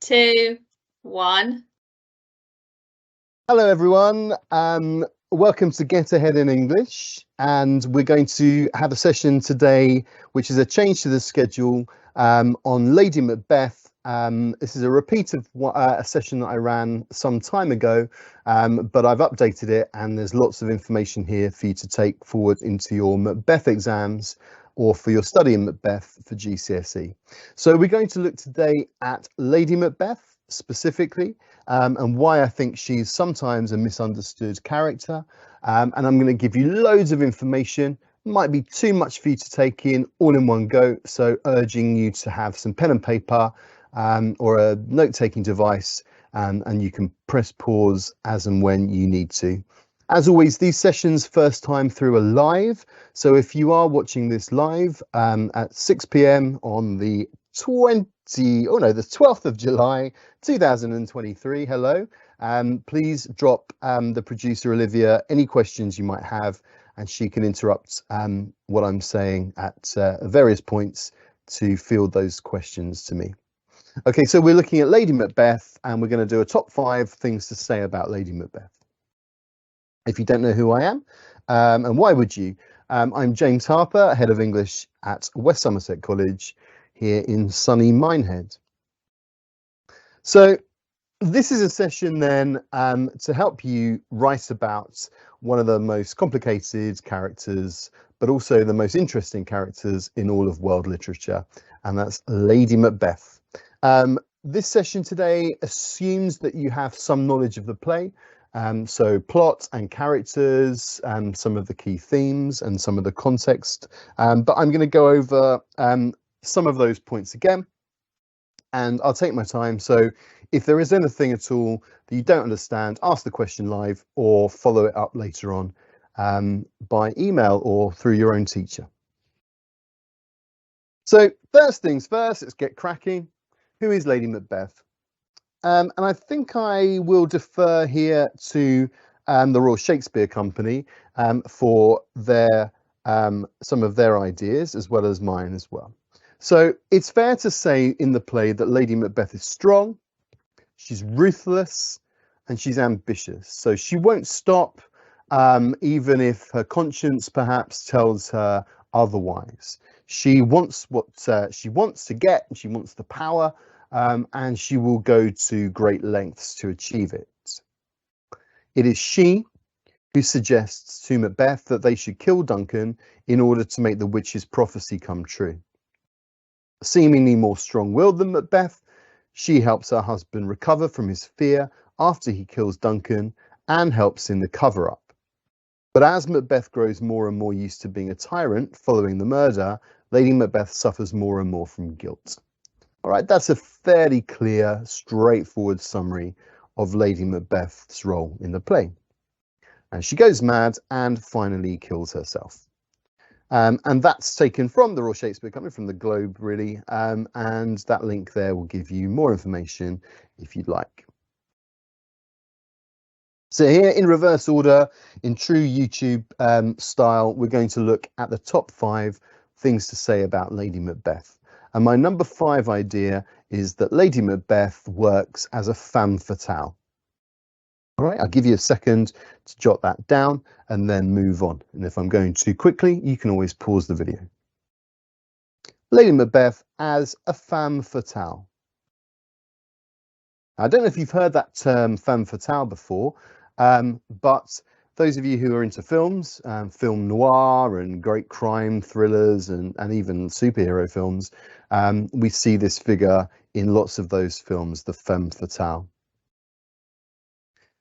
two, one. Hello, everyone. Welcome to Get Ahead in English. And we're going to have a session today, which is a change to the schedule on Lady Macbeth. This is a repeat of a session that I ran some time ago, but I've updated it and there's lots of information here for you to take forward into your Macbeth exams or for your study in Macbeth for GCSE. So we're going to look today at Lady Macbeth specifically, and why I think she's sometimes a misunderstood character. And I'm going to give you loads of information. Might be too much for you to take in all in one go, so urging you to have some pen and paper or a note-taking device, and you can press pause as and when you need to. As always, these sessions first time through are live, so if you are watching this live at 6 p.m. on the 12th of July 2023, hello, please drop the producer Olivia any questions you might have, and she can interrupt what I'm saying at various points to field those questions to me. Okay, so we're looking at Lady Macbeth, and we're going to do a top 5 things to say about Lady Macbeth. If you don't know who I am, and why would you? I'm James Harper, Head of English at West Somerset College here in sunny Minehead. So this is a session then to help you write about one of the most complicated characters, but also the most interesting characters in all of world literature, and that's Lady Macbeth. This session today assumes that you have some knowledge of the play, so plot and characters, some of the key themes and some of the context, but I'm going to go over some of those points again, and I'll take my time. So if there is anything at all that you don't understand, ask the question live or follow it up later on by email or through your own teacher. So first things first, let's get cracking. Who is Lady Macbeth? And I think I will defer here to the Royal Shakespeare Company for their some of their ideas as well as mine as well. So it's fair to say in the play that Lady Macbeth is strong, she's ruthless, and she's ambitious. So she won't stop, even if her conscience perhaps tells her otherwise. She wants what she wants to get, and she wants the power, and she will go to great lengths to achieve it. It is she who suggests to Macbeth that they should kill Duncan in order to make the witch's prophecy come true. Seemingly more strong-willed than Macbeth, she helps her husband recover from his fear after he kills Duncan and helps in the cover-up. But as Macbeth grows more and more used to being a tyrant following the murder, Lady Macbeth suffers more and more from guilt. All right, that's a fairly clear, straightforward summary of Lady Macbeth's role in the play. And she goes mad and finally kills herself. And that's taken from the Royal Shakespeare Company, from the Globe, really. And that link there will give you more information if you'd like. So here, in reverse order, in true YouTube style, we're going to look at the top 5 things to say about Lady Macbeth. And my number 5 idea is that Lady Macbeth works as a femme fatale. All right, I'll give you a second to jot that down and then move on. And if I'm going too quickly, you can always pause the video. Lady Macbeth as a femme fatale. I don't know if you've heard that term femme fatale before, but those of you who are into films, film noir and great crime thrillers and even superhero films, we see this figure in lots of those films, the femme fatale.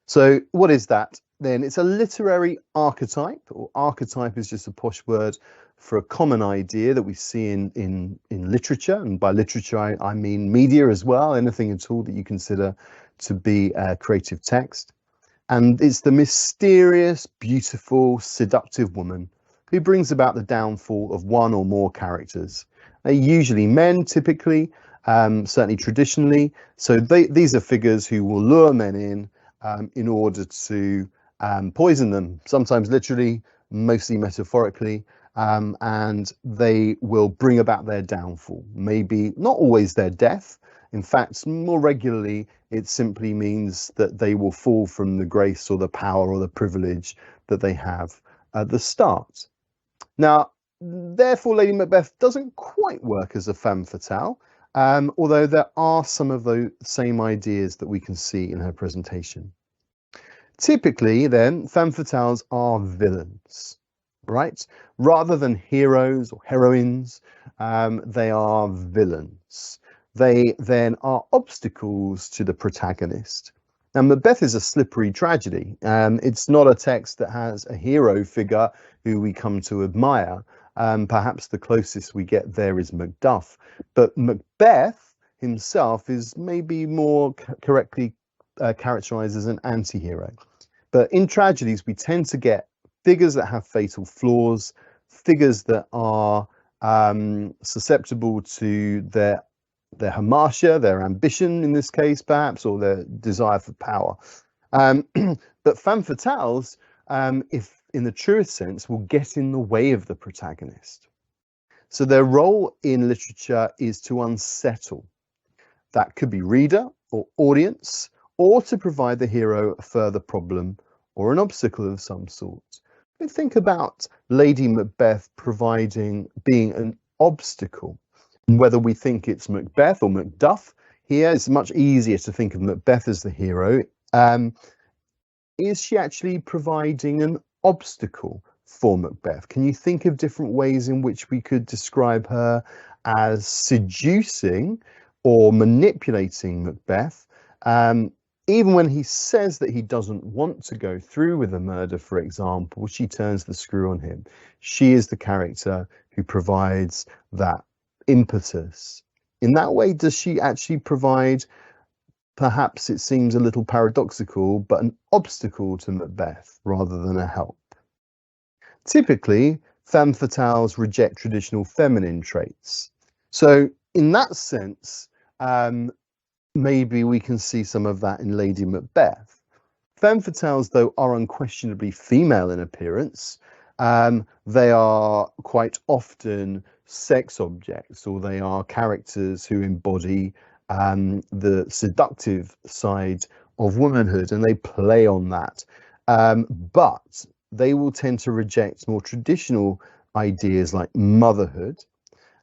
So what is that then? It's a literary archetype, or archetype is just a posh word for a common idea that we see in literature. And by literature, I mean media as well, anything at all that you consider to be a creative text. And it's the mysterious, beautiful, seductive woman who brings about the downfall of one or more characters. They're usually men, typically, certainly traditionally. So these are figures who will lure men in order to poison them, sometimes literally, mostly metaphorically, and they will bring about their downfall. Maybe not always their death. In fact, more regularly, it simply means that they will fall from the grace or the power or the privilege that they have at the start. Now, therefore, Lady Macbeth doesn't quite work as a femme fatale, although there are some of the same ideas that we can see in her presentation. Typically, then, femme fatales are villains, right? Rather than heroes or heroines, they are villains. They then are obstacles to the protagonist. Now, Macbeth is a slippery tragedy. It's not a text that has a hero figure who we come to admire. Perhaps the closest we get there is Macduff. But Macbeth himself is maybe more correctly characterized as an anti-hero. But in tragedies, we tend to get figures that have fatal flaws, figures that are susceptible to their hamartia, their ambition in this case, perhaps, or their desire for power. But femme fatales, if in the truest sense, will get in the way of the protagonist. So their role in literature is to unsettle. That could be reader or audience, or to provide the hero a further problem or an obstacle of some sort. We think about Lady Macbeth being an obstacle. Whether we think it's Macbeth or Macduff, here it's much easier to think of Macbeth as the hero. Is she actually providing an obstacle for Macbeth? Can you think of different ways in which we could describe her as seducing or manipulating Macbeth? Even when he says that he doesn't want to go through with the murder, for example, she turns the screw on him. She is the character who provides that impetus. In that way, does she actually provide, perhaps it seems a little paradoxical, but an obstacle to Macbeth rather than a help? Typically, femme fatales reject traditional feminine traits. So in that sense, maybe we can see some of that in Lady Macbeth. Femme fatales, though, are unquestionably female in appearance. They are quite often sex objects, or they are characters who embody the seductive side of womanhood, and they play on that. But they will tend to reject more traditional ideas like motherhood.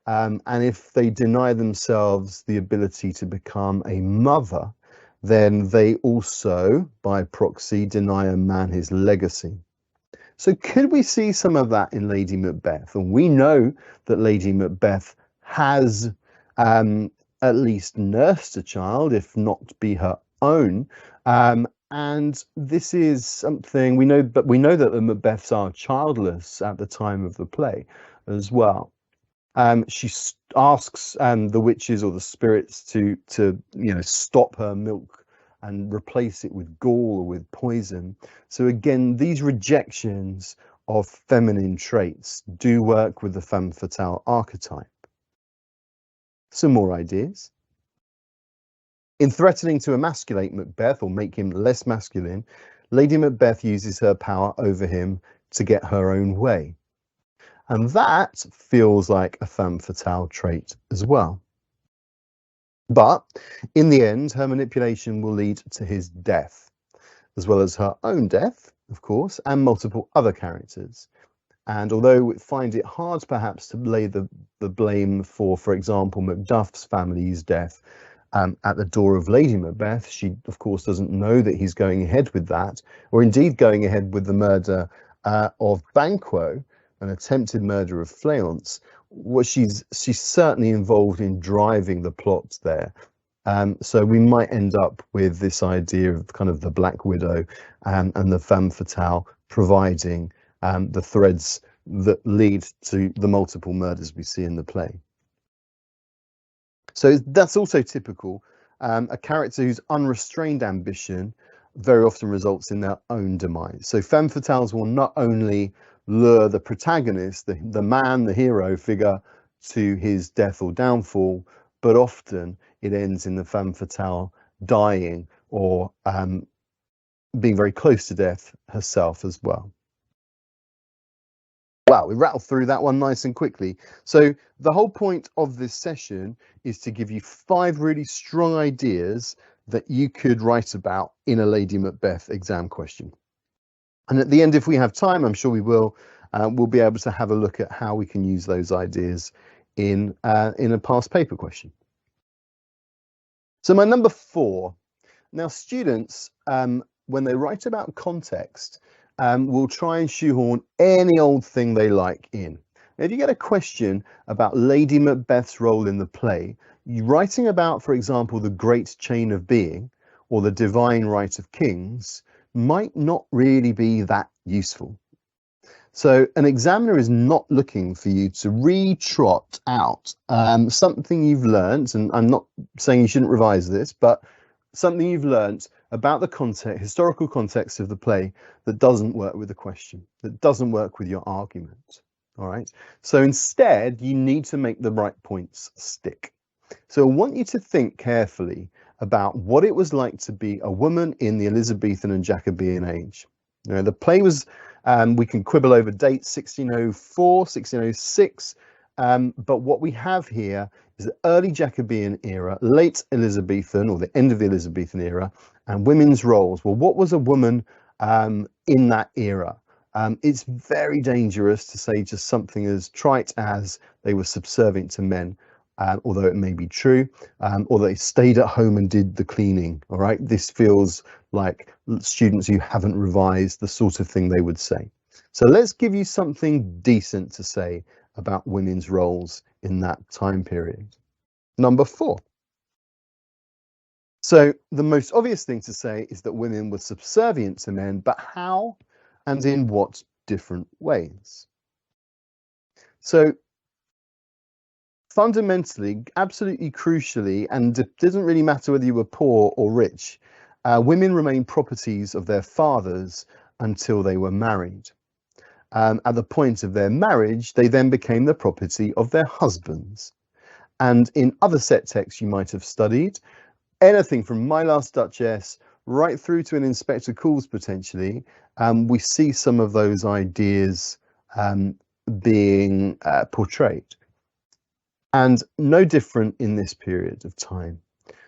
And if they deny themselves the ability to become a mother, then they also, by proxy, deny a man his legacy. So could we see some of that in Lady Macbeth? And we know that Lady Macbeth has at least nursed a child, if not be her own. And this is something we know, but we know that the Macbeths are childless at the time of the play as well. She asks the witches or the spirits to stop her milk and replace it with gall or with poison. So again, these rejections of feminine traits do work with the femme fatale archetype. Some more ideas. In threatening to emasculate Macbeth or make him less masculine, Lady Macbeth uses her power over him to get her own way. And that feels like a femme fatale trait as well. But in the end, her manipulation will lead to his death, as well as her own death, of course, and multiple other characters. And although we find it hard perhaps to lay the blame for example, Macduff's family's death at the door of Lady Macbeth, she of course doesn't know that he's going ahead with that, or indeed going ahead with the murder of Banquo, an attempted murder of Fleance. Well, she's certainly involved in driving the plot there. So we might end up with this idea of kind of the Black Widow and the femme fatale providing the threads that lead to the multiple murders we see in the play. So that's also typical. A character whose unrestrained ambition very often results in their own demise. So femme fatales will not only lure the protagonist, the man, the hero figure, to his death or downfall, but often it ends in the femme fatale dying or being very close to death herself as well. Wow, we rattled through that one nice and quickly. So the whole point of this session is to give you 5 really strong ideas that you could write about in a Lady Macbeth exam question. And at the end, if we have time, I'm sure we will, we'll be able to have a look at how we can use those ideas in a past paper question. So my number 4. Now, students, when they write about context, will try and shoehorn any old thing they like in. Now, if you get a question about Lady Macbeth's role in the play, writing about, for example, the great chain of being or the divine right of kings might not really be that useful. So an examiner is not looking for you to re-trot out something you've learned, and I'm not saying you shouldn't revise this, but something you've learned about the context, historical context of the play that doesn't work with the question, that doesn't work with your argument. All right. So instead, you need to make the right points stick. So I want you to think carefully about what it was like to be a woman in the Elizabethan and Jacobean age. You know, the play was, we can quibble over dates, 1604, 1606, but what we have here is the early Jacobean era, late Elizabethan or the end of the Elizabethan era, and women's roles. Well, what was a woman in that era? It's very dangerous to say just something as trite as they were subservient to men. Although it may be true, or they stayed at home and did the cleaning. All right, this feels like students who haven't revised the sort of thing they would say. So let's give you something decent to say about women's roles in that time period. Number 4. So the most obvious thing to say is that women were subservient to men, but how and in what different ways? So fundamentally, absolutely crucially, and it doesn't really matter whether you were poor or rich, women remained properties of their fathers until they were married. At the point of their marriage, they then became the property of their husbands. And in other set texts you might have studied, anything from My Last Duchess right through to an Inspector Calls potentially, we see some of those ideas being portrayed. And no different in this period of time.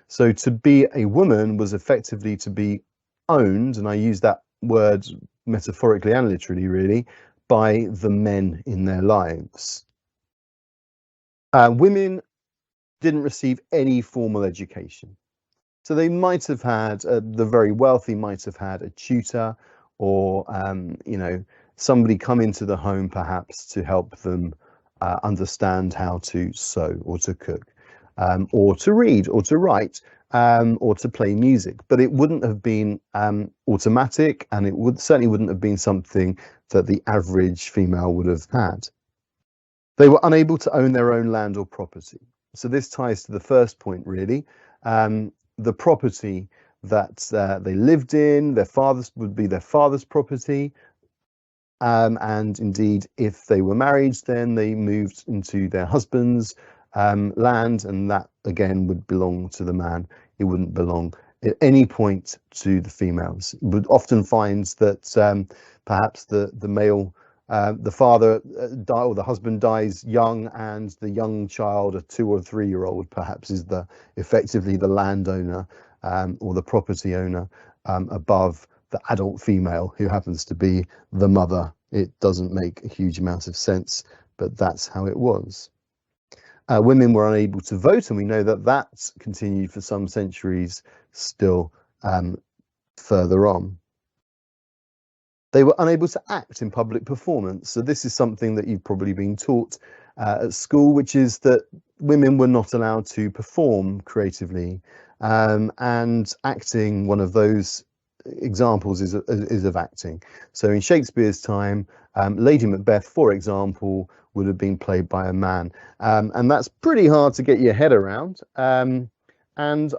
So to be a woman was effectively to be owned, and I use that word metaphorically and literally, really, by the men in their lives. Women didn't receive any formal education. So they might have had, the very wealthy might have had a tutor or, you know, somebody come into the home perhaps to help them understand how to sew or to cook, or to read or to write, or to play music. But it wouldn't have been automatic, and it certainly wouldn't have been something that the average female would have had. They were unable to own their own land or property. So this ties to the first point, really. The property that they lived in, their fathers would be their father's property. And indeed, if they were married, then they moved into their husband's land, and that again would belong to the man. It wouldn't belong at any point to the females. You would often find that perhaps the male, the father or the husband dies young, and the young child, a 2 or 3 year old, perhaps is effectively the landowner or the property owner above the adult female who happens to be the mother. It doesn't make a huge amount of sense, but that's how it was. Women were unable to vote, and we know that that's continued for some centuries still further on. They were unable to act in public performance. So this is something that you've probably been taught at school, which is that women were not allowed to perform creatively, and acting, one of those examples is of acting. So in Shakespeare's time, Lady Macbeth, for example, would have been played by a man, and that's pretty hard to get your head around. And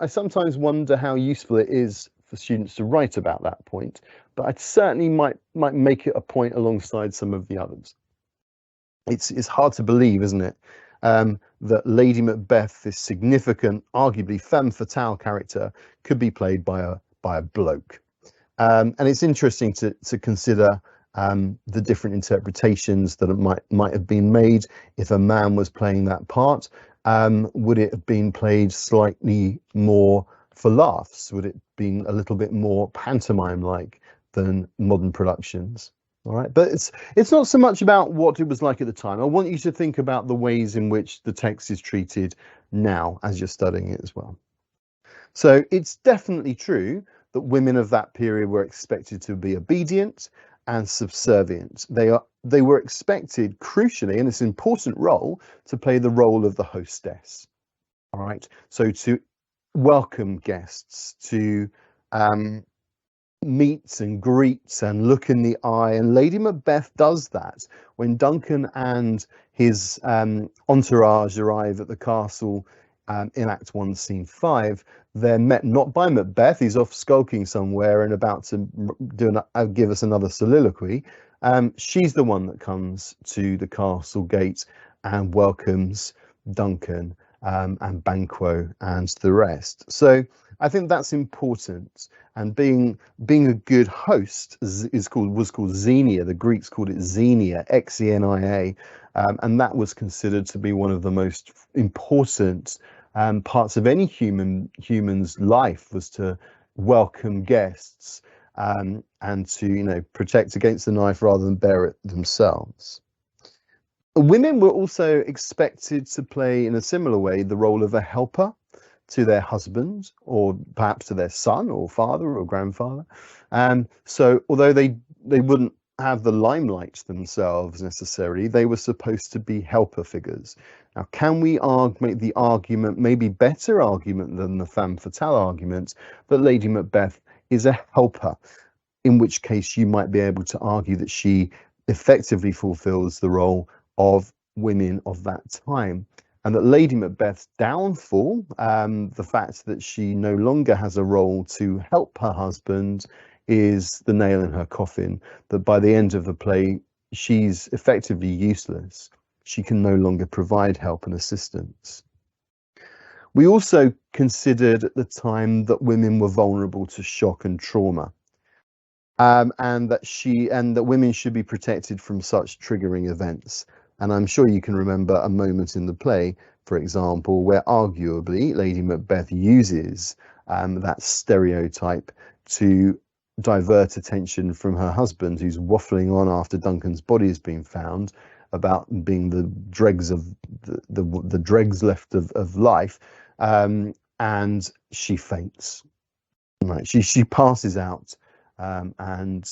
I sometimes wonder how useful it is for students to write about that point, but I certainly might make it a point alongside some of the others. It's hard to believe, isn't it, that Lady Macbeth, this significant, arguably femme fatale character, could be played by a bloke. And it's interesting to consider the different interpretations that it might have been made if a man was playing that part. Would it have been played slightly more for laughs? Would it have been a little bit more pantomime-like than modern productions? All right, but it's not so much about what it was like at the time. I want you to think about the ways in which the text is treated now as you're studying it as well. So it's definitely true that women of that period were expected to be obedient and subservient. They were expected, crucially, in this important role, to play the role of the hostess. All right, so to welcome guests, to meet and greet and look in the eye. And Lady Macbeth does that when Duncan and his entourage arrive at the castle in Act 1, Scene 5. They're met not by Macbeth, he's off skulking somewhere and about to give us another soliloquy. She's the one that comes to the castle gate and welcomes Duncan and Banquo and the rest. So I think that's important. And being a good host was called xenia. The Greeks called it xenia, Xenia, and that was considered to be one of the most important parts of any human's life, was to welcome guests and to protect against the knife rather than bear it themselves. Women were also expected to play in a similar way the role of a helper to their husband, or perhaps to their son or father or grandfather. So although they wouldn't have the limelight themselves necessarily, they were supposed to be helper figures. Now, can we make the argument, maybe better argument than the femme fatale argument, that Lady Macbeth is a helper, in which case you might be able to argue that she effectively fulfills the role of women of that time. And that Lady Macbeth's downfall, the fact that she no longer has a role to help her husband, is the nail in her coffin, that by the end of the play, she's effectively useless. She can no longer provide help and assistance. We also considered at the time that women were vulnerable to shock and trauma, and that women should be protected from such triggering events. And I'm sure you can remember a moment in the play, for example, where arguably Lady Macbeth uses that stereotype to divert attention from her husband, who's waffling on after Duncan's body has been found, about being the dregs of the dregs left of life, and she faints. Right, she passes out, and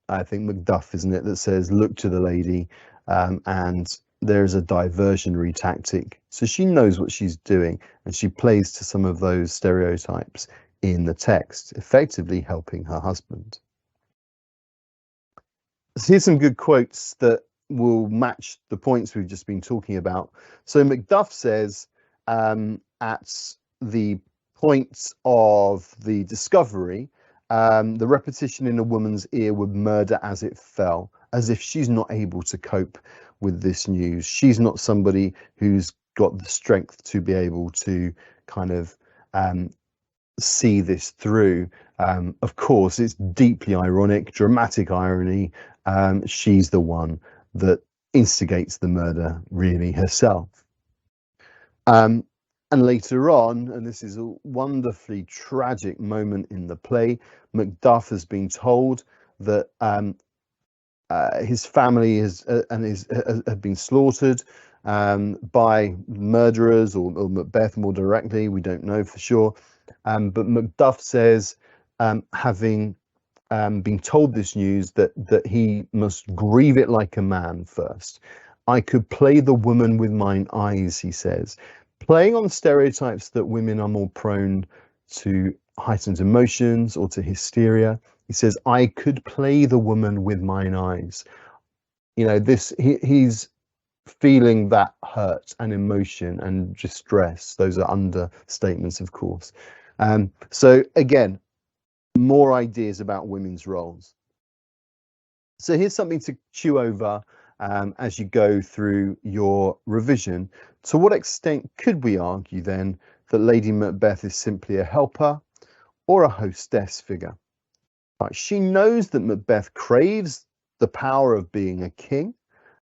I think Macduff, isn't it, that says, "Look to the lady," and there's a diversionary tactic. So she knows what she's doing, and she plays to some of those stereotypes in the text, effectively helping her husband. So here's some good quotes that will match the points we've just been talking about. So Macduff says, at the point of the discovery, the repetition in a woman's ear would murder as it fell, as if she's not able to cope with this news. She's not somebody who's got the strength to be able to kind of see this through. Of course, it's deeply ironic, dramatic irony. She's the one that instigates the murder, really, herself. And later on, and this is a wonderfully tragic moment in the play, Macduff has been told that his family have been slaughtered by murderers, or Macbeth more directly. We don't know for sure. But Macduff says, having been told this news, that he must grieve it like a man first. I could play the woman with mine eyes, he says, playing on stereotypes that women are more prone to heightened emotions or to hysteria. He says, I could play the woman with mine eyes. You know, he's feeling that hurt and emotion and distress. Those are understatements, of course. So again, more ideas about women's roles. So here's something to chew over as you go through your revision. To what extent could we argue then that Lady Macbeth is simply a helper or a hostess figure? Right, she knows that Macbeth craves the power of being a king,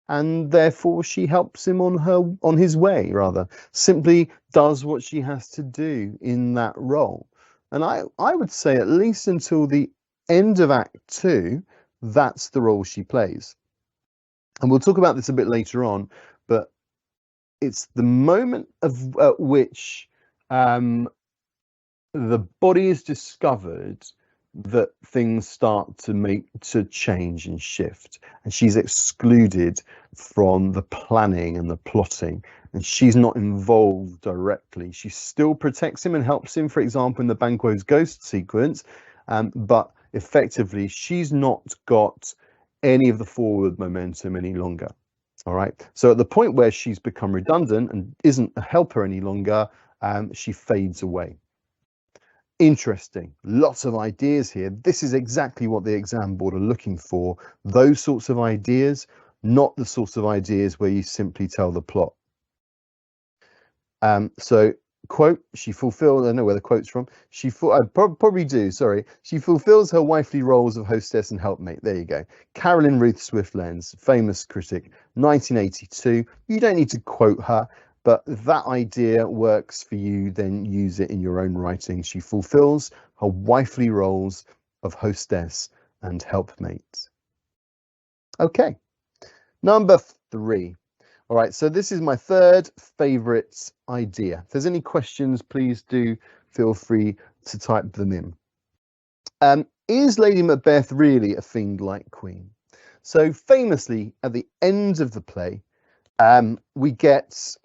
and therefore she helps him on his way, rather simply does what she has to do in that role. And I would say at least until the end of Act 2, that's the role she plays. And we'll talk about this a bit later on, but it's the moment at which the body is discovered that things start to change and shift, and she's excluded from the planning and the plotting, and she's not involved directly. She still protects him and helps him, for example, in the Banquo's ghost sequence, but effectively she's not got any of the forward momentum any longer. All right, so at the point where she's become redundant and isn't a helper any longer, she fades away. Interesting, lots of ideas here. This is exactly what the exam board are looking for, those sorts of ideas, not the sorts of ideas where you simply tell the plot. So quote, she fulfills, I don't know where the quote's from, I probably do, sorry, she fulfills her wifely roles of hostess and helpmate. There you go. Carolyn Ruth Swift-Lenz, famous critic, 1982. You don't need to quote her, but if that idea works for you, then use it in your own writing. She fulfills her wifely roles of hostess and helpmate. Okay, number 3. All right, so this is my third favorite idea. If there's any questions, please do feel free to type them in. Is Lady Macbeth really a fiend-like queen? So famously, at the end of the play, we get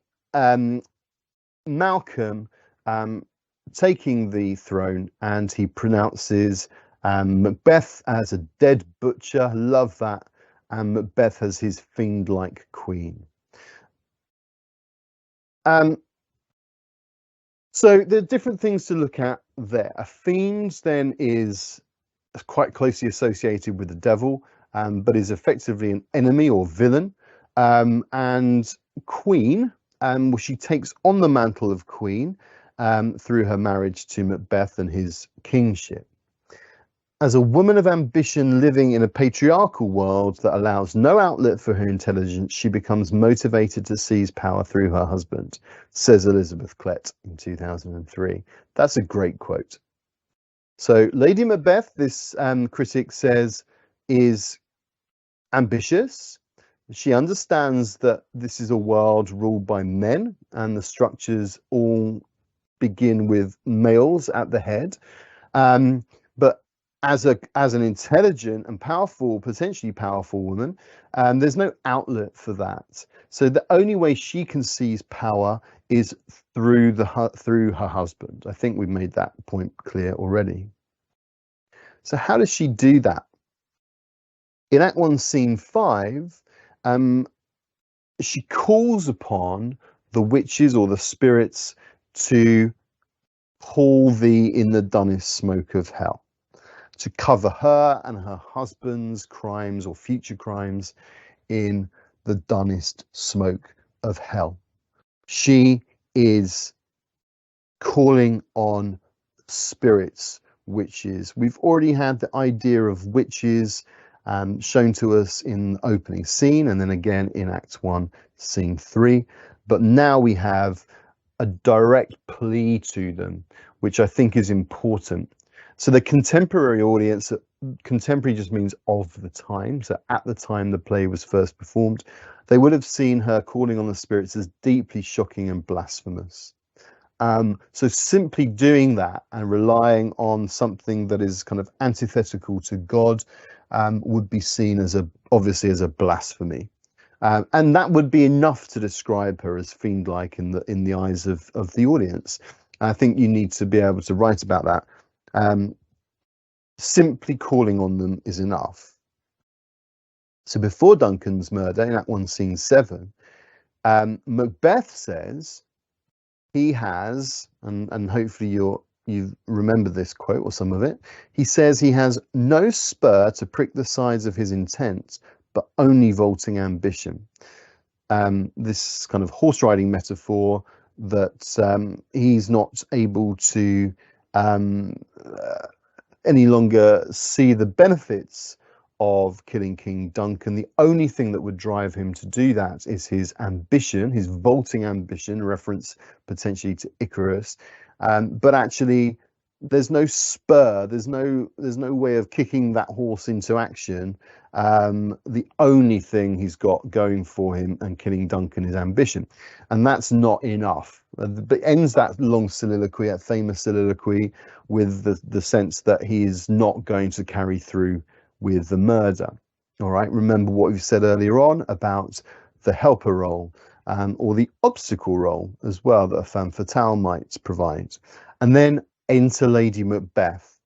Malcolm taking the throne, and he pronounces Macbeth as a dead butcher. Love that. And Macbeth as his fiend-like queen. So there are different things to look at there. A fiend then is quite closely associated with the devil, but is effectively an enemy or villain. And queen, she takes on the mantle of queen through her marriage to Macbeth and his kingship. As a woman of ambition living in a patriarchal world that allows no outlet for her intelligence, she becomes motivated to seize power through her husband, says Elizabeth Klett in 2003. That's a great quote. So Lady Macbeth, this critic says, is ambitious. She understands that this is a world ruled by men, and the structures all begin with males at the head. But as an intelligent and powerful, potentially powerful woman, there's no outlet for that. So the only way she can seize power is through her husband. I think we've made that point clear already. So how does she do that? In Act 1, Scene 5, she calls upon the witches or the spirits to haul thee in the dunnest smoke of hell, to cover her and her husband's crimes or future crimes in the dunnest smoke of hell. She is calling on spirits, witches. We've already had the idea of witches shown to us in the opening scene, and then again in Act 1, Scene 3. But now we have a direct plea to them, which I think is important. So the contemporary audience, contemporary just means of the time. So at the time the play was first performed, they would have seen her calling on the spirits as deeply shocking and blasphemous. So simply doing that and relying on something that is kind of antithetical to God would be seen as obviously as a blasphemy. And that would be enough to describe her as fiend-like in the eyes of the audience. I think you need to be able to write about that. Simply calling on them is enough. So before Duncan's murder in Act 1, Scene 7, Macbeth says he has, and hopefully you remember this quote or some of it, he says he has no spur to prick the sides of his intent, but only vaulting ambition. This kind of horse riding metaphor that he's not able to any longer see the benefits of killing King Duncan. The only thing that would drive him to do that is his ambition, his vaulting ambition, reference potentially to Icarus. But actually, there's no spur, there's no way of kicking that horse into action. The only thing he's got going for him and killing Duncan is ambition, and that's not enough. But ends that long soliloquy, that famous soliloquy, with the sense that he is not going to carry through with the murder. All right, remember what we've said earlier on about the helper role, or the obstacle role as well, that a femme fatale might provide. And then enter Lady Macbeth,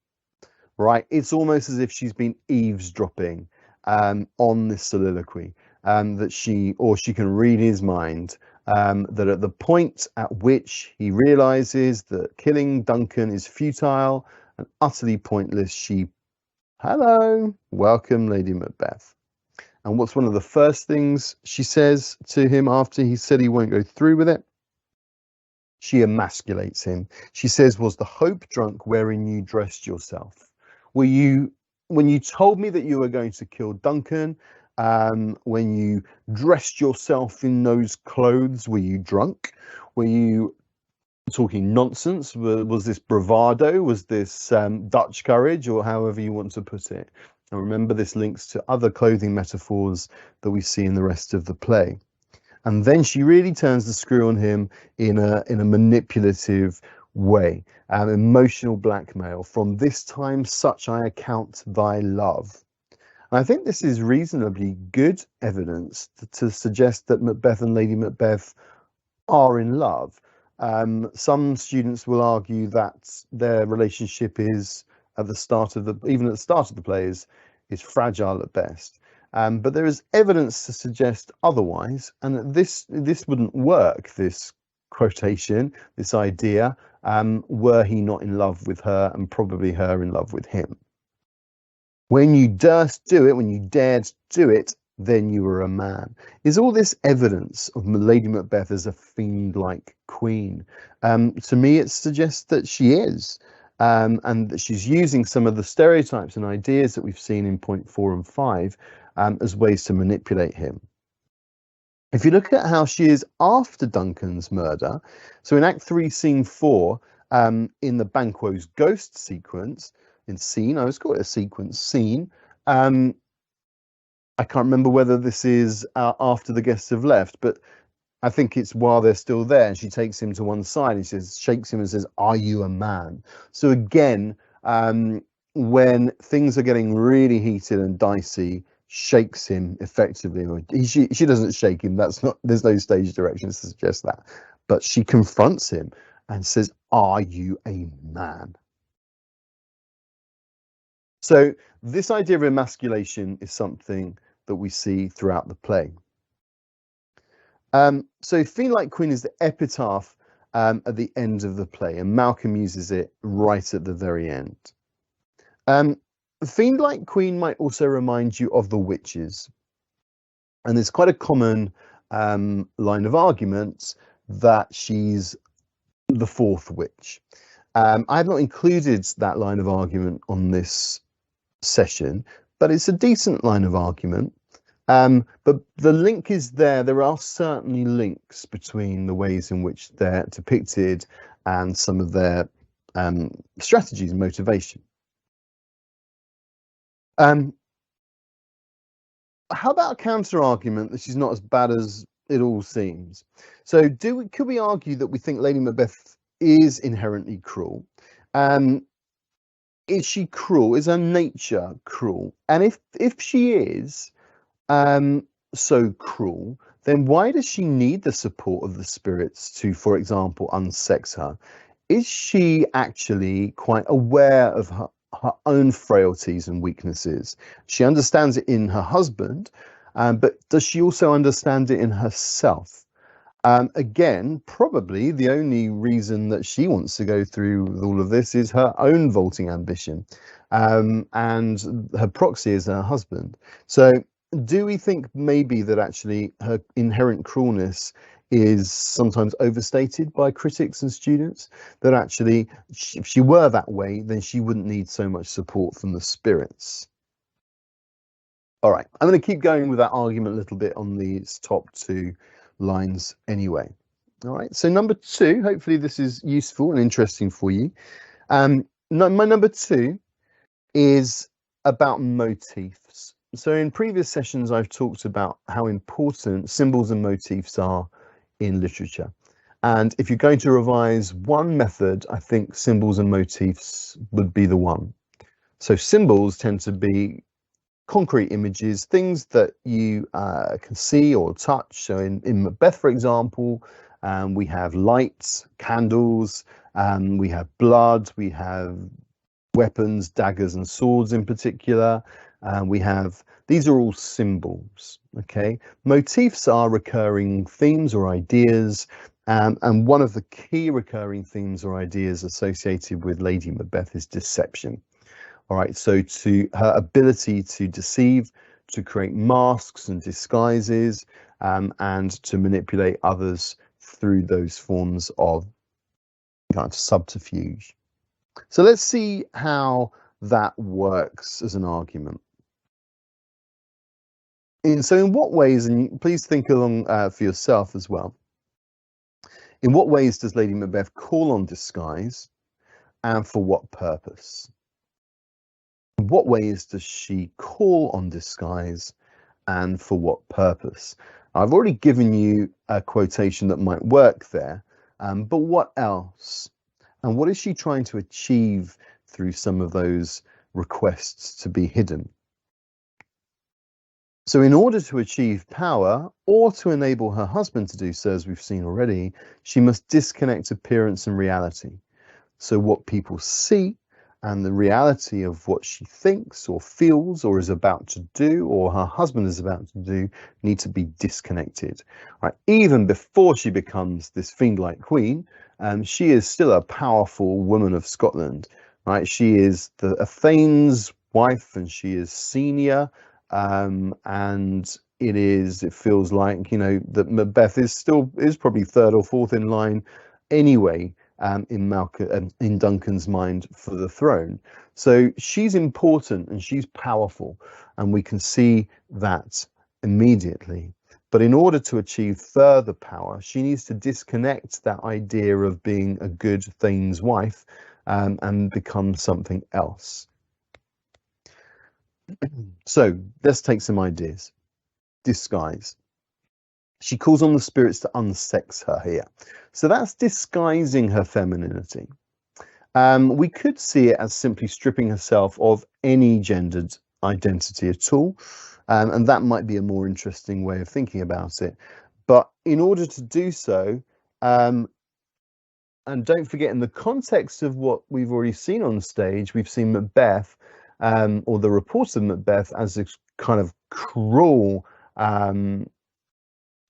right? It's almost as if she's been eavesdropping on this soliloquy, that she can read his mind, that at the point at which he realizes that killing Duncan is futile and utterly pointless, hello, welcome, Lady Macbeth. And what's one of the first things she says to him after he said he won't go through with it? She emasculates him. She says, "Was the hope drunk wherein you dressed yourself? Were you, when you told me that you were going to kill Duncan, when you dressed yourself in those clothes, were you drunk? Were you talking nonsense? Was this bravado? Was this Dutch courage, or however you want to put it?" And remember, this links to other clothing metaphors that we see in the rest of the play. And then she really turns the screw on him in a manipulative way, emotional blackmail. "From this time such I account thy love." And I think this is reasonably good evidence to suggest that Macbeth and Lady Macbeth are in love. Some students will argue that their relationship is even at the start of the play is fragile at best. But there is evidence to suggest otherwise, and that this wouldn't work, this quotation, this idea, were he not in love with her, and probably her in love with him. "When you durst do it, when you dared do it, then you were a man." Is all this evidence of Lady Macbeth as a fiend-like queen? To me, it suggests that she is, and that she's using some of the stereotypes and ideas that we've seen in point 4 and 5 as ways to manipulate him. If you look at how she is after Duncan's murder, so in Act 3, Scene 4, in the Banquo's ghost sequence, I always call it a sequence, scene. I can't remember whether this is after the guests have left, but I think it's while they're still there, and she takes him to one side and shakes him and says, "Are you a man?" So again, when things are getting really heated and dicey, shakes him effectively. Or she doesn't shake him. There's no stage directions to suggest that, but she confronts him and says, "Are you a man?" So this idea of emasculation is something that we see throughout the play. So Fiend-like Queen is the epitaph at the end of the play, and Malcolm uses it right at the very end. Fiend-like Queen might also remind you of the witches, and there's quite a common line of argument that she's the fourth witch. I have not included that line of argument on this session, but it's a decent line of argument. But the link is there. There are certainly links between the ways in which they're depicted and some of their strategies and motivation. How about a counter argument that she's not as bad as it all seems? So could we argue that we think Lady Macbeth is inherently cruel? Is she cruel? Is her nature cruel? And if she is so cruel, then why does she need the support of the spirits to, for example, unsex her? Is she actually quite aware of her own frailties and weaknesses? She understands it in her husband, but does she also understand it in herself? Again, probably the only reason that she wants to go through with all of this is her own vaulting ambition, and her proxy is her husband. So do we think maybe that actually her inherent cruelness is sometimes overstated by critics and students? That actually, if she were that way, then she wouldn't need so much support from the spirits? All right, I'm going to keep going with that argument a little bit on these top two lines anyway. All right, so number two, hopefully this is useful and interesting for you. No, my number two is about motifs. So in previous sessions, I've talked about how important symbols and motifs are in literature. And if you're going to revise one method, I think symbols and motifs would be the one. So symbols tend to be concrete images, things that you can see or touch. So in Macbeth, for example, we have lights, candles, we have blood, we have weapons, daggers and swords in particular. These are all symbols, okay? Motifs are recurring themes or ideas, and one of the key recurring themes or ideas associated with Lady Macbeth is deception. All right, so to her ability to deceive, to create masks and disguises, and to manipulate others through those forms of kind of subterfuge. So let's see how that works as an argument. So in what ways, and please think along for yourself as well, in what ways does Lady Macbeth call on disguise and for what purpose? In what ways does she call on disguise and for what purpose? I've already given you a quotation that might work there, but what else? And what is she trying to achieve through some of those requests to be hidden? So in order to achieve power or to enable her husband to do so, as we've seen already, she must disconnect appearance and reality. So what people see and the reality of what she thinks or feels or is about to do or her husband is about to do need to be disconnected. Right? Even before she becomes this fiend-like queen, she is still a powerful woman of Scotland. Right? She is a Thane's wife and she is senior, and it feels like, you know, that Macbeth is probably third or fourth in line anyway, in Duncan's mind for the throne. So she's important and she's powerful, and we can see that immediately. But in order to achieve further power, she needs to disconnect that idea of being a good Thane's wife, and become something else. So let's take some ideas. Disguise. She calls on the spirits to unsex her here. So that's disguising her femininity. We could see it as simply stripping herself of any gendered identity at all. And that might be a more interesting way of thinking about it. But in order to do so, and don't forget, in the context of what we've already seen on stage, we've seen Macbeth, or the reports of Macbeth, as a kind of cruel,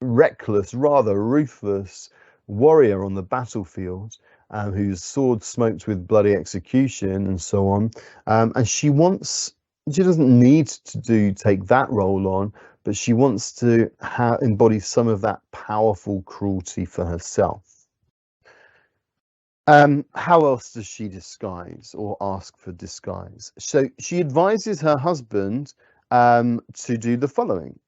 reckless, rather ruthless warrior on the battlefield, whose sword smoked with bloody execution and so on. And she doesn't need to take that role on, but she wants to embody some of that powerful cruelty for herself. How else does she disguise or ask for disguise? So she advises her husband to do the following.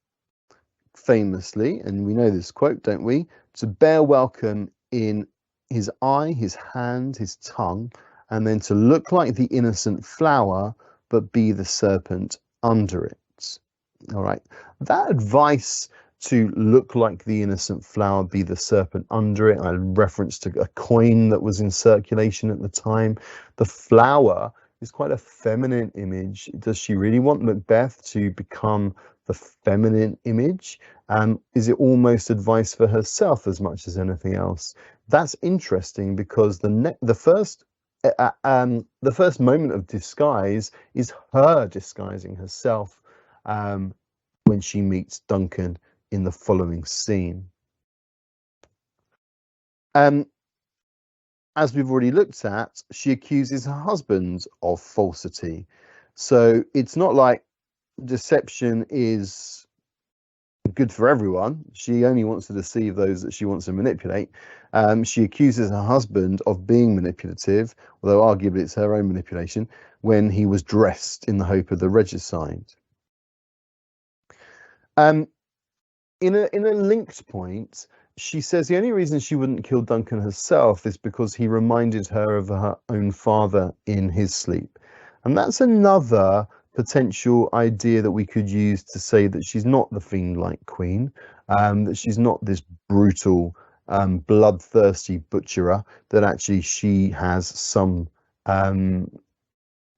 Famously, and we know this quote, don't we? To bear welcome in his eye, his hand, his tongue, and then to look like the innocent flower, but be the serpent under it. All right. That advice to look like the innocent flower, be the serpent under it, a reference to a coin that was in circulation at the time. The flower is quite a feminine image. Does she really want Macbeth to become the feminine image? Is it almost advice for herself as much as anything else? That's interesting, because the first moment of disguise is her disguising herself, when she meets Duncan in the following scene. As we've already looked at, she accuses her husband of falsity. So it's not like deception is good for everyone. She only wants to deceive those that she wants to manipulate. She accuses her husband of being manipulative, although arguably it's her own manipulation, when he was dressed in the hope of the regicide. Um, in a linked point, she says the only reason she wouldn't kill Duncan herself is because he reminded her of her own father in his sleep. And that's another potential idea that we could use to say that she's not the fiend-like queen, that she's not this brutal, bloodthirsty butcherer, that actually she has some um,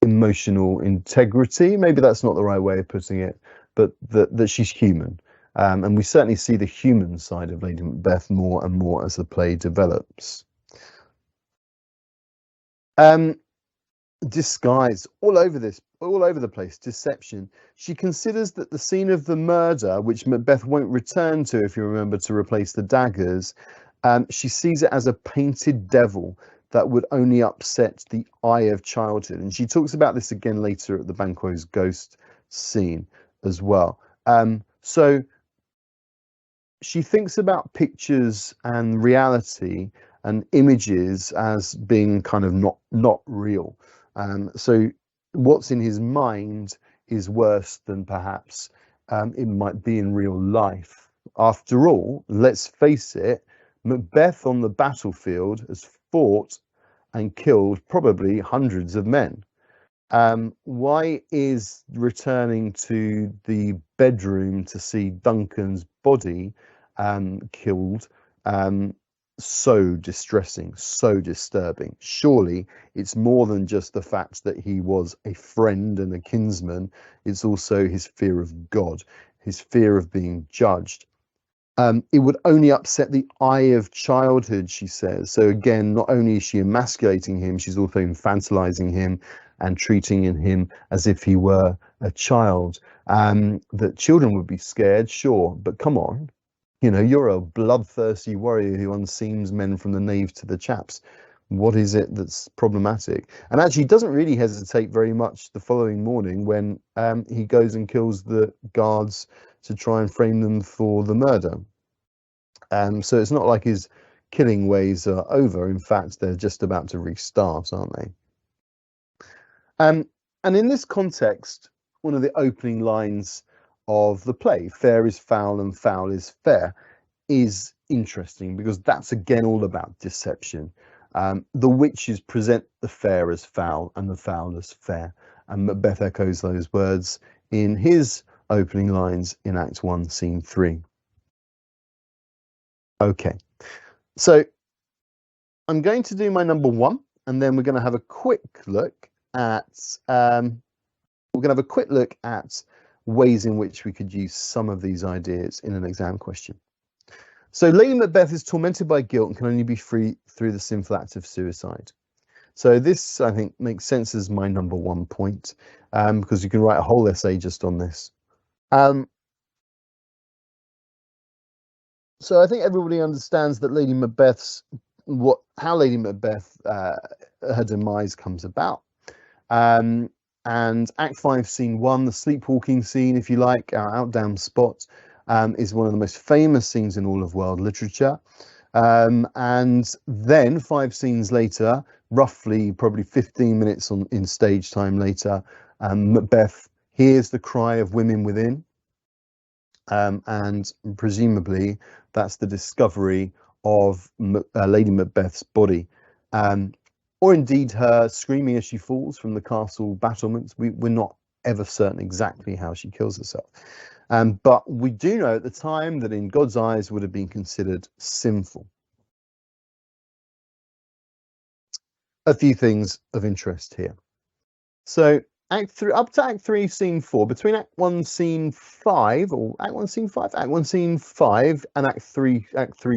emotional integrity. Maybe that's not the right way of putting it, but that she's human. And we certainly see the human side of Lady Macbeth more and more as the play develops. Disguise all over the place, deception. She considers that the scene of the murder, which Macbeth won't return to, if you remember, to replace the daggers, she sees it as a painted devil that would only upset the eye of childhood. And she talks about this again later at the Banquo's ghost scene as well. So she thinks about pictures and reality and images as being kind of not real. So what's in his mind is worse than perhaps it might be in real life. After all, let's face it, Macbeth on the battlefield has fought and killed probably hundreds of men. Why is returning to the bedroom to see Duncan's body killed so distressing, so disturbing? Surely it's more than just the fact that he was a friend and a kinsman, it's also his fear of God, his fear of being judged. It would only upset the eye of childhood, she says. So again, not only is she emasculating him, she's also infantilizing him and treating him as if he were a child. That children would be scared, sure, but come on, you're a bloodthirsty warrior who unseams men from the knave to the chaps. What is it that's problematic? And actually, he doesn't really hesitate very much the following morning when he goes and kills the guards to try and frame them for the murder. So it's not like his killing ways are over. In fact, they're just about to restart, aren't they? And in this context, one of the opening lines of the play, fair is foul and foul is fair, is interesting because that's again all about deception. The witches present the fair as foul and the foul as fair. And Macbeth echoes those words in his opening lines in Act 1, Scene 3. Okay, so I'm going to do my number one, and then we're going to have a quick look at ways in which we could use some of these ideas in an exam question. So Lady Macbeth is tormented by guilt and can only be free through the sinful act of suicide. So this, I think, makes sense as my number 1 point, because you can write a whole essay just on this. So I think everybody understands that Lady Macbeth's how Lady Macbeth her demise comes about. And Act 5, Scene 1, the sleepwalking scene, if you like, our out-down spot, is one of the most famous scenes in all of world literature. And then 5 scenes later, roughly probably 15 minutes in stage time later, Macbeth hears the cry of women within. And presumably that's the discovery of Lady Macbeth's body, or indeed her screaming as she falls from the castle battlements. We're not ever certain exactly how she kills herself, but we do know at the time that in God's eyes would have been considered sinful. A few things of interest here. So Act 3, up to Act 3, Scene 4, between Act 1, Scene 5, or Act 1, Scene 5, Act 1, Scene 5, and Act 3,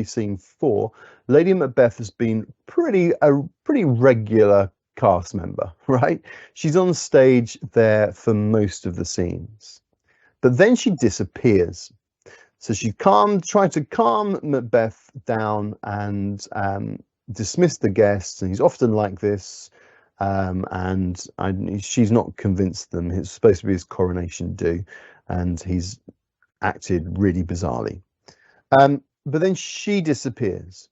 Scene 4, Lady Macbeth has been a pretty regular cast member, right? She's on stage there for most of the scenes, but then she disappears. So she tried to calm Macbeth down and dismiss the guests, and he's often like this. She's not convinced them. It's supposed to be his coronation due, and he's acted really bizarrely. But then she disappears,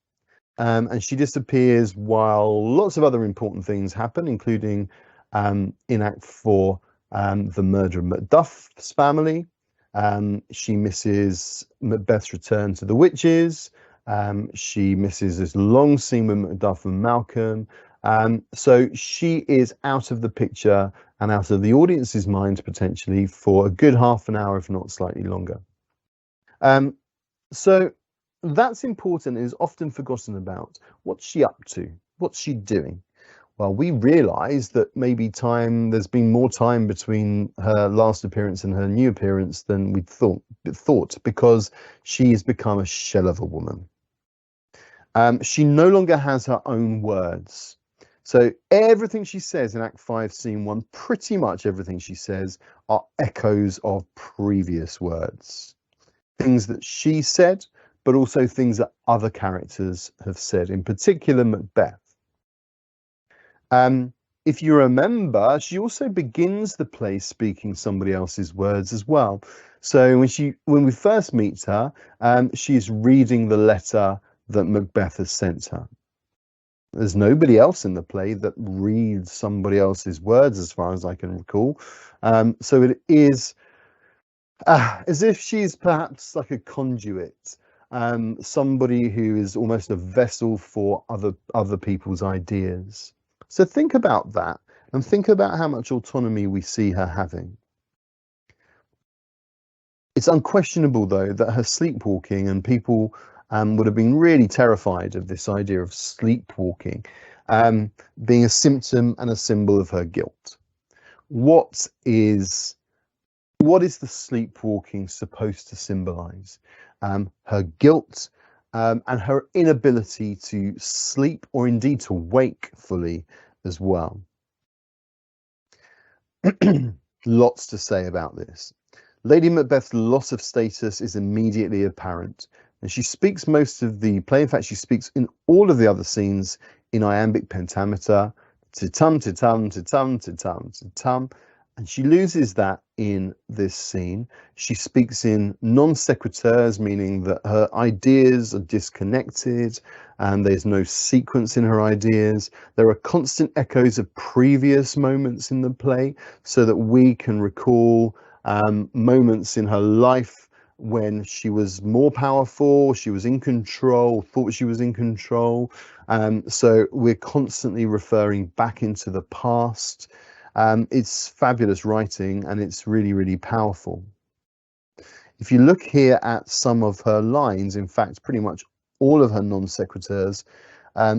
and she disappears while lots of other important things happen, including in Act 4, the murder of Macduff's family, She misses Macbeth's return to the witches. She misses this long scene with Macduff and Malcolm. So she is out of the picture and out of the audience's mind potentially for a good half an hour, if not slightly longer. So that's important and is often forgotten about. What's she up to? What's she doing? Well, we realise that maybe there's been more time between her last appearance and her new appearance than we thought, because she has become a shell of a woman. She no longer has her own words. So everything she says in Act 5, Scene 1, pretty much everything she says are echoes of previous words. Things that she said, but also things that other characters have said, in particular Macbeth. If you remember, she also begins the play speaking somebody else's words as well. So when we first meet her, she is reading the letter that Macbeth has sent her. There's nobody else in the play that reads somebody else's words, as far as I can recall. So it is as if she's perhaps like a conduit, somebody who is almost a vessel for other people's ideas. So think about that and think about how much autonomy we see her having. It's unquestionable, though, that her sleepwalking, and people would have been really terrified of this idea of sleepwalking being a symptom and a symbol of her guilt. What is the sleepwalking supposed to symbolize? Her guilt and her inability to sleep or indeed to wake fully as well. Lots to say about this. Lady Macbeth's loss of status is immediately apparent, and she speaks most of the play. In fact, she speaks in all of the other scenes in iambic pentameter, ti-tum, ti-tum, ti-tum, ti-tum, ti-tum, and she loses that in this scene. She speaks in non sequiturs, meaning that her ideas are disconnected and there's no sequence in her ideas. There are constant echoes of previous moments in the play, so that we can recall moments in her life when she was more powerful, she was in control, thought she was in control. So we're constantly referring back into the past. It's fabulous writing, and it's really, really powerful. If you look here at some of her lines, in fact, pretty much all of her non sequiturs,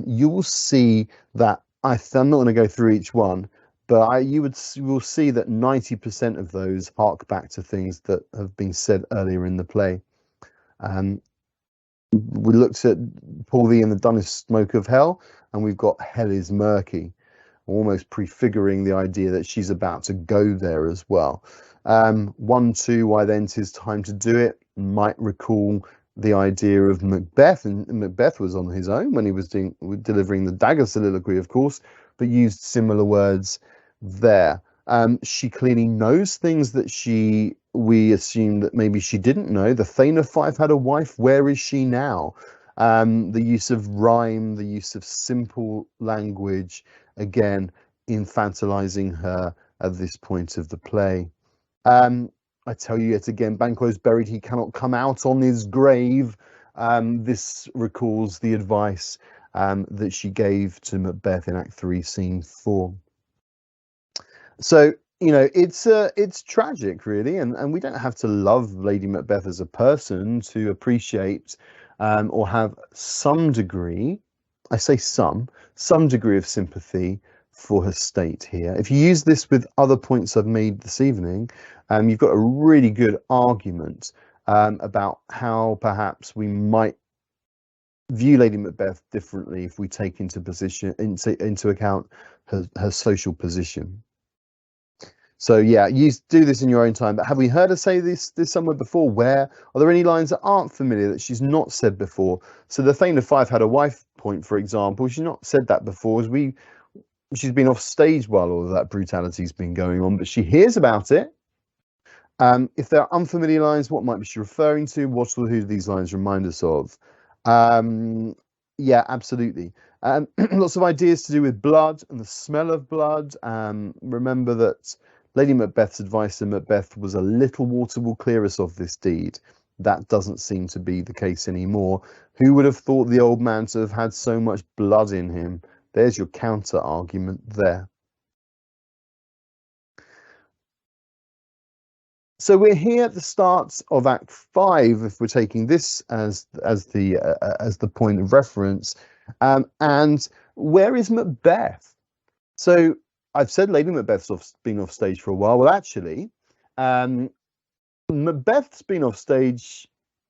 you will see that I'm not going to go through each one, but you will see that 90% of those hark back to things that have been said earlier in the play. We looked at Paul V and the Dunnest Smoke of Hell, and we've got Hell is Murky, almost prefiguring the idea that she's about to go there as well. 1, 2, Why Then 'Tis Time to Do It might recall the idea of Macbeth, and Macbeth was on his own when he was delivering the dagger soliloquy, of course, but used similar words there. She clearly knows things that we assume that maybe she didn't know. The Thane of Fife had a wife. Where is she now? The use of rhyme, the use of simple language, again, infantilizing her at this point of the play. I tell you yet again, Banquo's buried, he cannot come out on his grave. This recalls the advice that she gave to Macbeth in Act 3, Scene 4. So, it's tragic, really, and we don't have to love Lady Macbeth as a person to appreciate or have some degree, I say some degree of sympathy for her state here. If you use this with other points I've made this evening, you've got a really good argument about how perhaps we might view Lady Macbeth differently if we take into account her social position. So yeah, you do this in your own time. But have we heard her say this somewhere before? Where are there any lines that aren't familiar that she's not said before? So the Thane of Fife had a wife point, for example. She's not said that before. She's been off stage while all of that brutality's been going on, but she hears about it. If there are unfamiliar lines, what might be she referring to? Who do these lines remind us of? Yeah, absolutely. Lots of ideas to do with blood and the smell of blood. Remember that Lady Macbeth's advice to Macbeth was a little water will clear us of this deed. That doesn't seem to be the case anymore. Who would have thought the old man to have had so much blood in him? There's your counter argument there. So we're here at the start of Act 5, if we're taking this as the point of reference. And where is Macbeth? So I've said Lady Macbeth's been off stage for a while. Well, actually, um, Macbeth's been off stage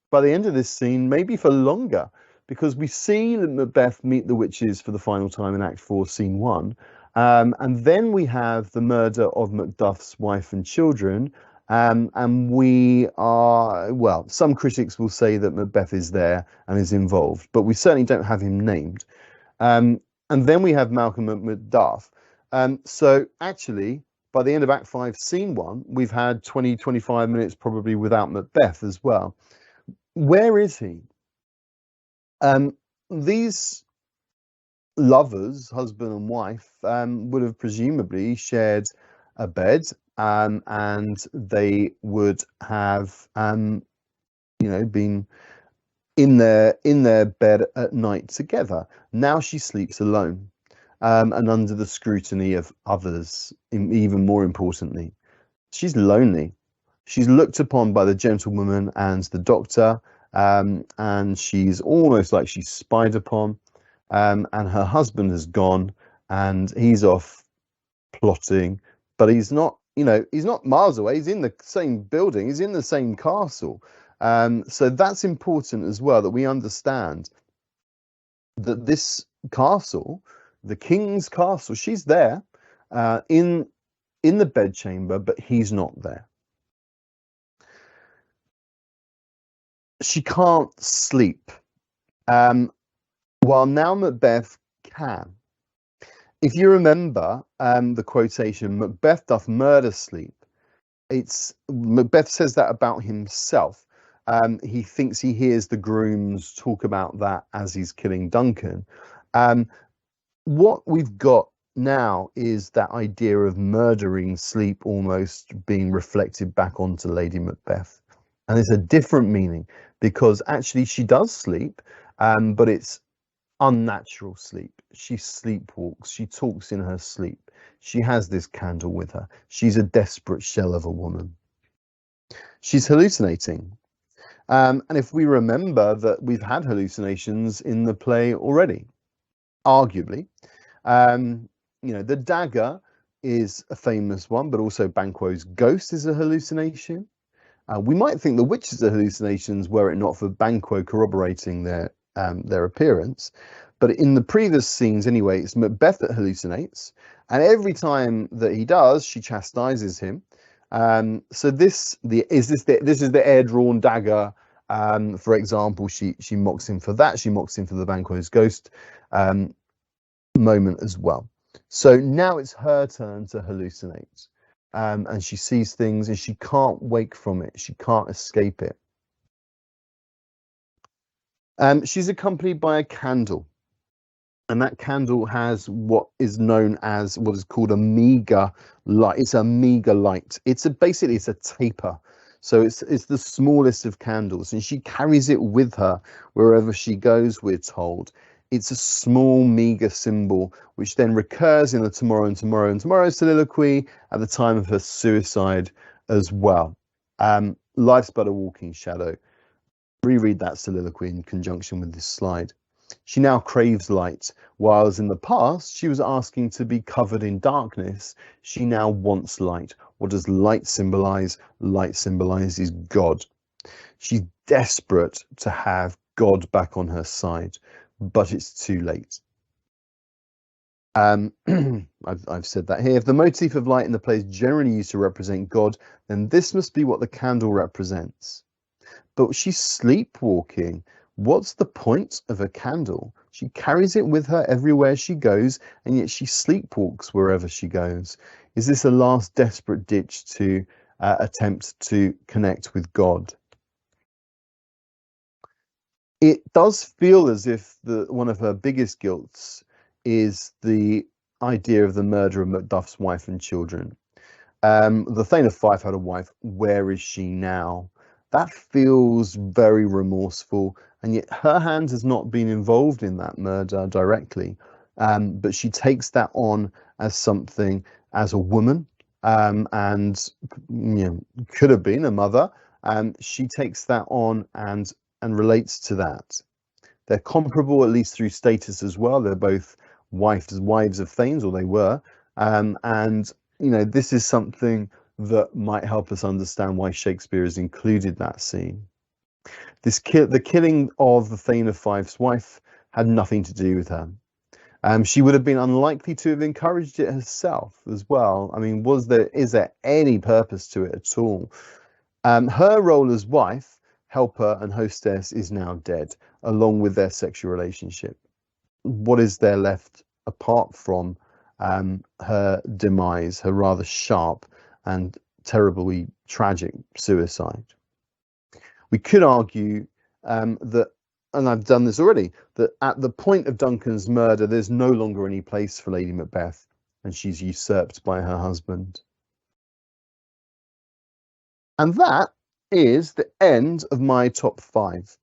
by the end of this scene, maybe for longer, because we see that Macbeth meet the witches for the final time in Act 4, Scene 1. And then we have the murder of Macduff's wife and children. And we are, well, some critics will say that Macbeth is there and is involved, but we certainly don't have him named. And then we have Malcolm and Macduff. So actually, by the end of Act 5, Scene 1, we've had 20, 25 minutes probably without Macbeth as well. Where is he? These lovers, husband and wife, would have presumably shared a bed, and they would have, been in their bed at night together. Now she sleeps alone, and under the scrutiny of others. Even more importantly, she's lonely. She's looked upon by the gentlewoman and the doctor, and she's almost like she's spied upon. And her husband has gone, and he's off plotting, but he's not. He's not miles away. He's in the same building. He's in the same castle. So that's important as well, that we understand that this castle, the king's castle, she's there, in the bedchamber, but he's not there. She can't sleep, while now Macbeth can. If you remember the quotation, Macbeth doth murder sleep, it's Macbeth says that about himself. He thinks he hears the grooms talk about that as he's killing Duncan. What we've got now is that idea of murdering sleep almost being reflected back onto Lady Macbeth. And it's a different meaning, because actually she does sleep, but it's unnatural sleep. She sleepwalks. She talks in her sleep. She has this candle with her. She's a desperate shell of a woman. She's hallucinating. And if we remember that we've had hallucinations in the play already, arguably, the dagger is a famous one, but also Banquo's ghost is a hallucination. We might think the witches are hallucinations were it not for Banquo corroborating their appearance. But in the previous scenes anyway, it's Macbeth that hallucinates, and every time that he does, she chastises him. So this is the air-drawn dagger. For example, she mocks him for that. She mocks him for the Banquo's ghost moment as well. So now it's her turn to hallucinate, and she sees things and she can't wake from it. She can't escape it. She's accompanied by a candle, and that candle has what is called a meager light. It's a meager light. Basically it's a taper. So it's the smallest of candles, and she carries it with her wherever she goes, we're told. It's a small, meager symbol, which then recurs in the Tomorrow and Tomorrow and Tomorrow soliloquy at the time of her suicide as well. Life's but a walking shadow. Reread that soliloquy in conjunction with this slide. She now craves light, whilst in the past she was asking to be covered in darkness. She now wants light. What does light symbolize? Light symbolizes God. She's desperate to have God back on her side, but it's too late. I've said that here. If the motif of light in the play is generally used to represent God, then this must be what the candle represents. But she's sleepwalking. What's the point of a candle? She carries it with her everywhere she goes, and yet she sleepwalks wherever she goes. Is this a last desperate ditch to attempt to connect with God? It does feel as if one of her biggest guilts is the idea of the murder of Macduff's wife and children. The Thane of Fife had a wife. Where is she now? That feels very remorseful, and yet her hand has not been involved in that murder directly. But she takes that on as something, as a woman, and could have been a mother. She takes that on and relates to that. They're comparable, at least through status as well. They're both wives of thanes, or they were. And this is something that might help us understand why Shakespeare has included that scene. The killing of the Thane of Fife's wife had nothing to do with her. She would have been unlikely to have encouraged it herself as well. I mean, is there any purpose to it at all? Her role as wife, helper, and hostess is now dead, along with their sexual relationship. What is there left apart from her demise, her rather sharp and terribly tragic suicide? We could argue that, and I've done this already, that at the point of Duncan's murder, there's no longer any place for Lady Macbeth, and she's usurped by her husband. And that is the end of my top 5.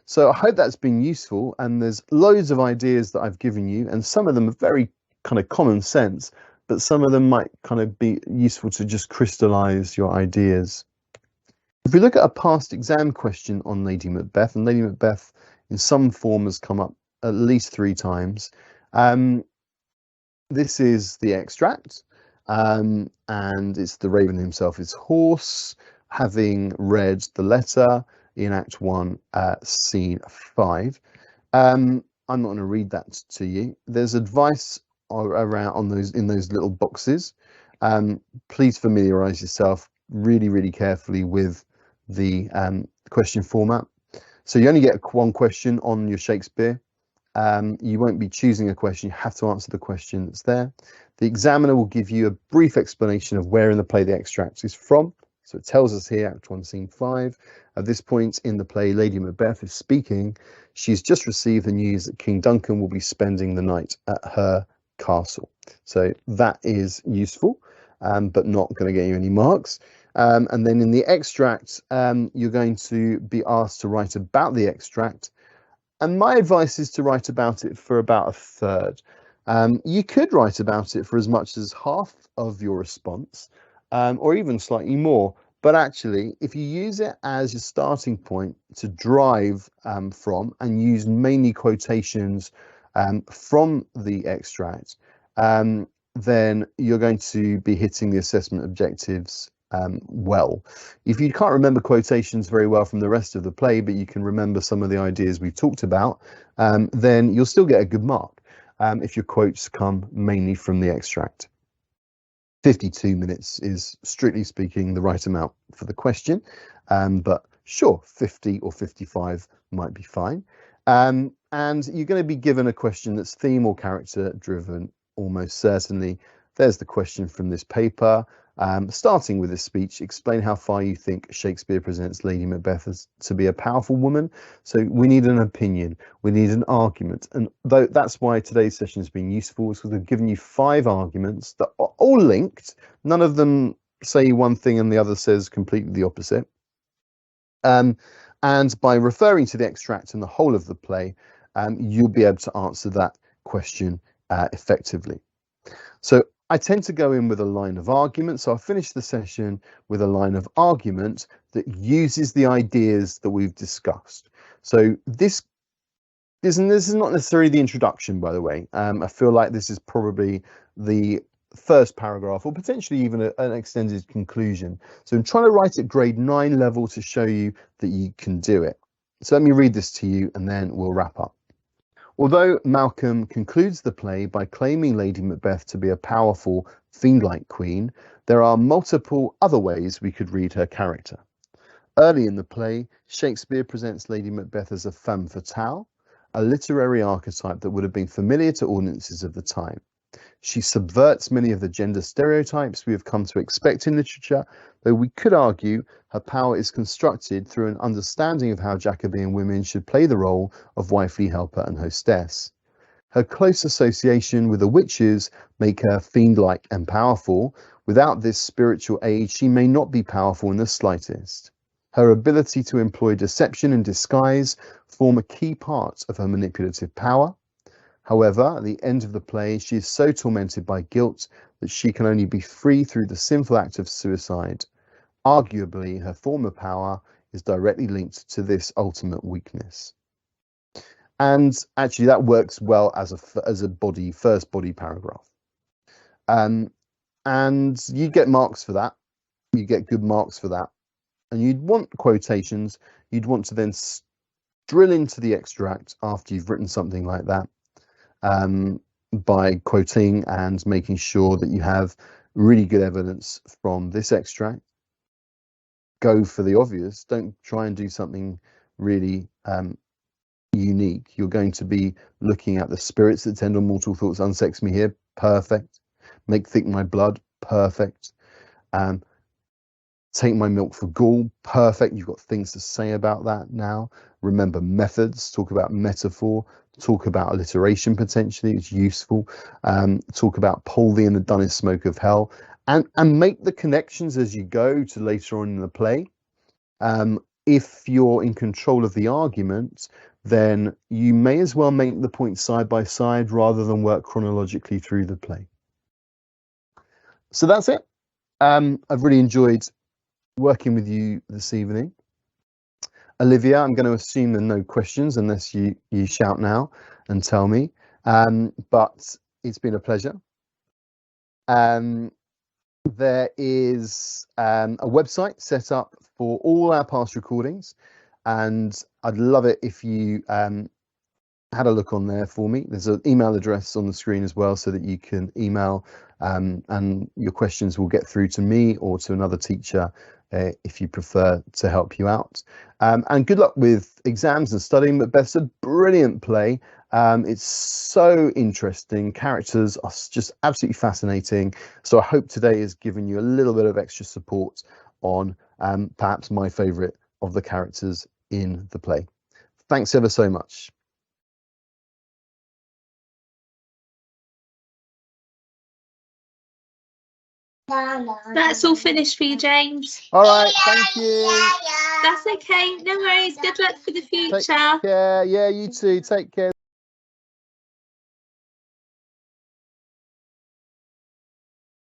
So I hope that's been useful, and there's loads of ideas that I've given you, and some of them are very kind of common sense, but some of them might kind of be useful to just crystallize your ideas. If we look at a past exam question on Lady Macbeth, and Lady Macbeth in some form has come up at least 3 times, this is the extract, and it's the Raven himself, his horse, having read the letter in Act 1, Scene 5. I'm not going to read that to you. There's advice around in those little boxes. Please familiarize yourself really, really carefully with the question format. So you only get one question on your Shakespeare. You won't be choosing a question. You have to answer the question that's there. The examiner will give you a brief explanation of where in the play the extract is from. So it tells us here, Act 1, Scene 5. At this point in the play, Lady Macbeth is speaking. She's just received the news that King Duncan will be spending the night at her castle. So that is useful, but not going to get you any marks. And then in the extract, you're going to be asked to write about the extract. And my advice is to write about it for about a third. You could write about it for as much as half of your response, or even slightly more. But actually, if you use it as your starting point to drive from, and use mainly quotations from the extract, then you're going to be hitting the assessment objectives well. If you can't remember quotations very well from the rest of the play, but you can remember some of the ideas we've talked about, then you'll still get a good mark if your quotes come mainly from the extract. 52 minutes is, strictly speaking, the right amount for the question, but sure, 50 or 55 might be fine. And you're going to be given a question that's theme or character driven, almost certainly. There's the question from this paper. Starting with a speech, explain how far you think Shakespeare presents Lady Macbeth as to be a powerful woman. So we need an opinion, we need an argument, and that's why today's session has been useful, is because we've given you 5 arguments that are all linked. None of them say one thing and the other says completely the opposite. And by referring to the extract and the whole of the play, you'll be able to answer that question effectively. So I tend to go in with a line of argument. So I'll finish the session with a line of argument that uses the ideas that we've discussed. So this is not necessarily the introduction, by the way. I feel like this is probably the first paragraph, or potentially even an extended conclusion. So I'm trying to write at grade 9 level to show you that you can do it. So let me read this to you and then we'll wrap up. Although Malcolm concludes the play by claiming Lady Macbeth to be a powerful, fiend-like queen, there are multiple other ways we could read her character. Early in the play, Shakespeare presents Lady Macbeth as a femme fatale, a literary archetype that would have been familiar to audiences of the time. She subverts many of the gender stereotypes we have come to expect in literature, though we could argue her power is constructed through an understanding of how Jacobean women should play the role of wifely helper and hostess. Her close association with the witches make her fiend-like and powerful, Without this spiritual aid, she may not be powerful in the slightest. Her ability to employ deception and disguise form a key part of her manipulative power. However, at the end of the play, she is so tormented by guilt that she can only be free through the sinful act of suicide. Arguably, her form of power is directly linked to this ultimate weakness. And actually, that works well as a first body paragraph. And you get marks for that. You get good marks for that. And you'd want quotations. You'd want to then drill into the extract after you've written something like that, by quoting and making sure that you have really good evidence from this extract. Go for the obvious. Don't try and do something really unique. You're going to be looking at the spirits that tend on mortal thoughts unsex me here. Perfect. Make thick my blood. Perfect. Take my milk for gall. Perfect. You've got things to say about that now. Remember methods. Talk about metaphor. Talk about alliteration potentially. It's useful. Talk about pull thee in the dunnest smoke of hell. And make the connections as you go to later on in the play. If you're in control of the argument, then you may as well make the points side by side rather than work chronologically through the play. So that's it. I've really enjoyed working with you this evening. Olivia, I'm going to assume there are no questions unless you shout now and tell me. But it's been a pleasure. There is a website set up for all our past recordings, and I'd love it if you had a look on there for me. There's an email address on the screen as well, so that you can email and your questions will get through to me or to another teacher if you prefer to help you out. And good luck with exams and studying. Macbeth's a brilliant play. It's so interesting. Characters are just absolutely fascinating. So I hope today has given you a little bit of extra support on perhaps my favourite of the characters in the play. Thanks ever so much. That's all finished for you, James. All right, thank you. That's okay. No worries. Good luck for the future. Take care. Yeah, you too. Take care.